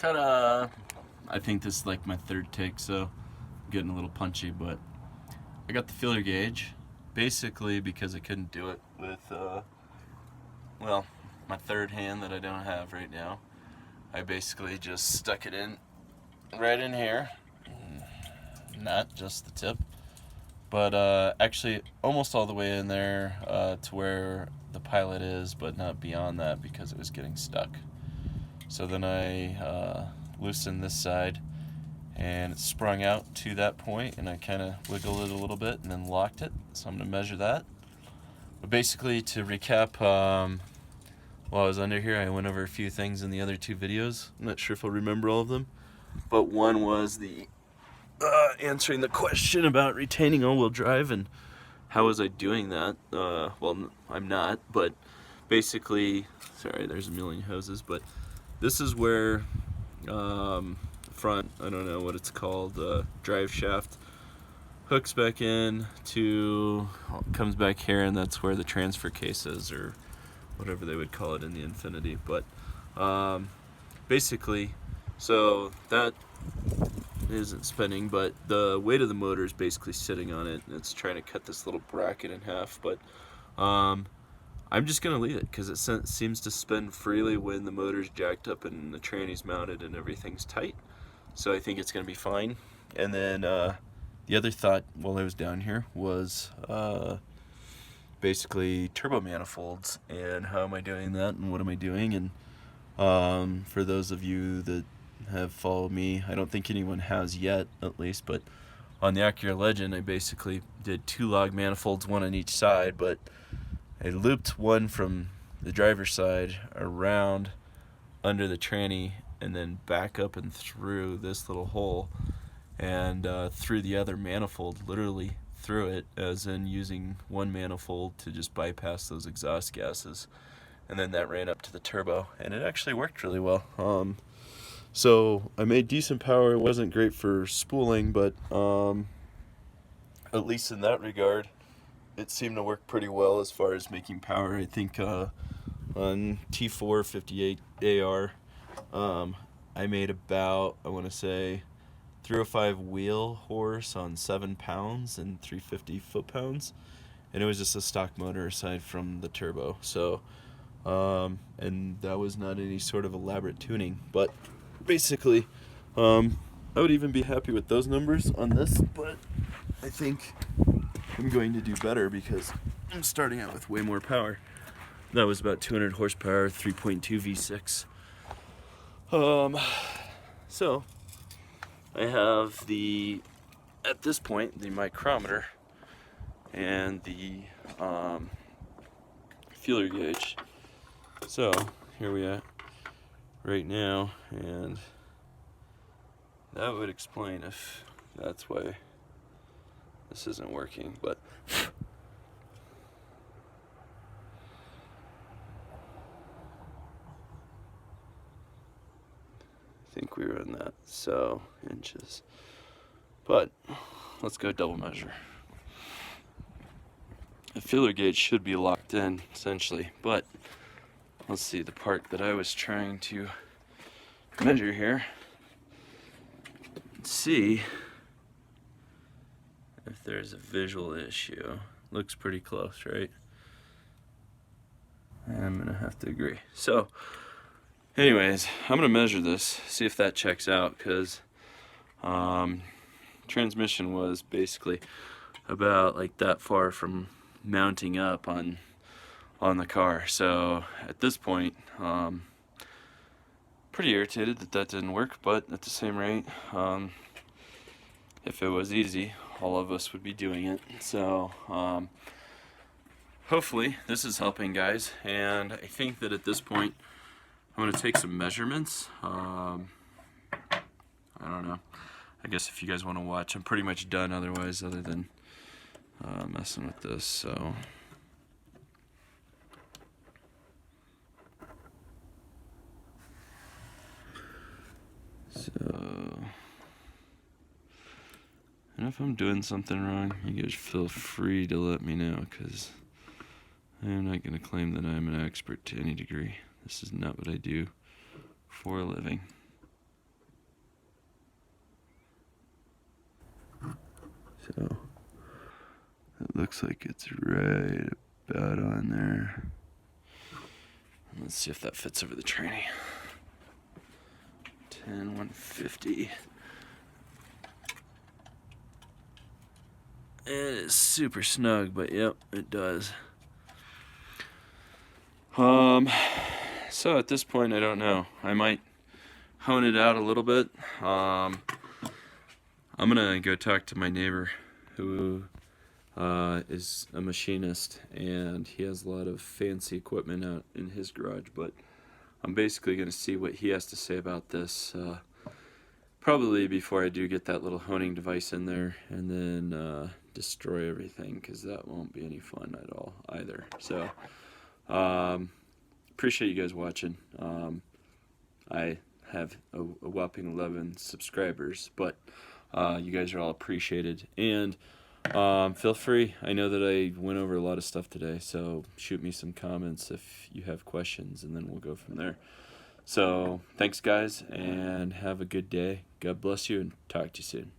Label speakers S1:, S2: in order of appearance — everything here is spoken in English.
S1: I think this is like my third take, so I'm getting a little punchy, but I got the feeler gauge basically because I couldn't do it with, well, my third hand that I don't have right now. I basically just stuck it in right in here, not just the tip, but actually almost all the way in there to where the pilot is, but not beyond that because it was getting stuck. So then I loosened this side and it sprung out to that point, and I kind of wiggled it a little bit and then locked it. So I'm going to measure that. But basically, to recap, while I was under here, I went over a few things in the other two videos. I'm not sure if I'll remember all of them, but one was the answering the question about retaining all-wheel drive and how was I doing that. Well, I'm not, but basically, sorry, there's a million hoses, but this is where front, I don't know what it's called, drive shaft hooks back in to, comes back here, and that's where the transfer case is, or whatever they would call it in the Infinity. But basically, so that isn't spinning, but the weight of the motor is basically sitting on it, and it's trying to cut this little bracket in half. But I'm just going to leave it because it seems to spin freely when the motor's jacked up and the tranny's mounted and everything's tight. So I think it's going to be fine. And then the other thought while I was down here was basically turbo manifolds and how am I doing that and what am I doing. And for those of you that have followed me, I don't think anyone has yet, at least, but on the Acura Legend I basically did 2 log manifolds, one on each side, but I looped one from the driver's side around under the tranny and then back up and through this little hole and through the other manifold, literally through it, as in using one manifold to just bypass those exhaust gases, and then that ran up to the turbo, and it actually worked really well. So I made decent power. It wasn't great for spooling, but at least in that regard it seemed to work pretty well as far as making power. I think on T4 58 AR I made about, I want to say, 305 wheel horse on 7 pounds and 350 foot-pounds, and it was just a stock motor aside from the turbo. So and that was not any sort of elaborate tuning, but basically I would even be happy with those numbers on this, but I think I'm going to do better because I'm starting out with way more power. That was about 200 horsepower, 3.2 V6. So I have at this point, the micrometer and the feeler gauge. So here we are right now, and that would explain if that's why this isn't working, but I think we were in that, so inches. But let's go double measure. The feeler gauge should be locked in essentially, but let's see, the part that I was trying to measure here. Let's see if there's a visual issue. Looks pretty close, right? I'm gonna have to agree. So anyways, I'm gonna measure this, see if that checks out, because transmission was basically about like that far from mounting up on the car. So at this point, pretty irritated that didn't work, but at the same rate, if it was easy, all of us would be doing it. So hopefully this is helping, guys, and I think that at this point I'm going to take some measurements. I don't know, I guess if you guys want to watch, I'm pretty much done otherwise, other than messing with this. So and if I'm doing something wrong, you guys feel free to let me know, because I'm not going to claim that I'm an expert to any degree. This is not what I do for a living. looks like it's right about on there. Let's see if that fits over the tranny. 10-150. It is super snug, but yep, it does. So at this point, I don't know. I might hone it out a little bit. I'm gonna go talk to my neighbor who is a machinist, and he has a lot of fancy equipment out in his garage, but I'm basically gonna see what he has to say about this probably before I do get that little honing device in there and then destroy everything, because that won't be any fun at all either. So appreciate you guys watching. I have a whopping 11 subscribers, but you guys are all appreciated, and feel free. I know that I went over a lot of stuff today, so shoot me some comments if you have questions, and then we'll go from there. So thanks guys, and have a good day. God bless you, and talk to you soon.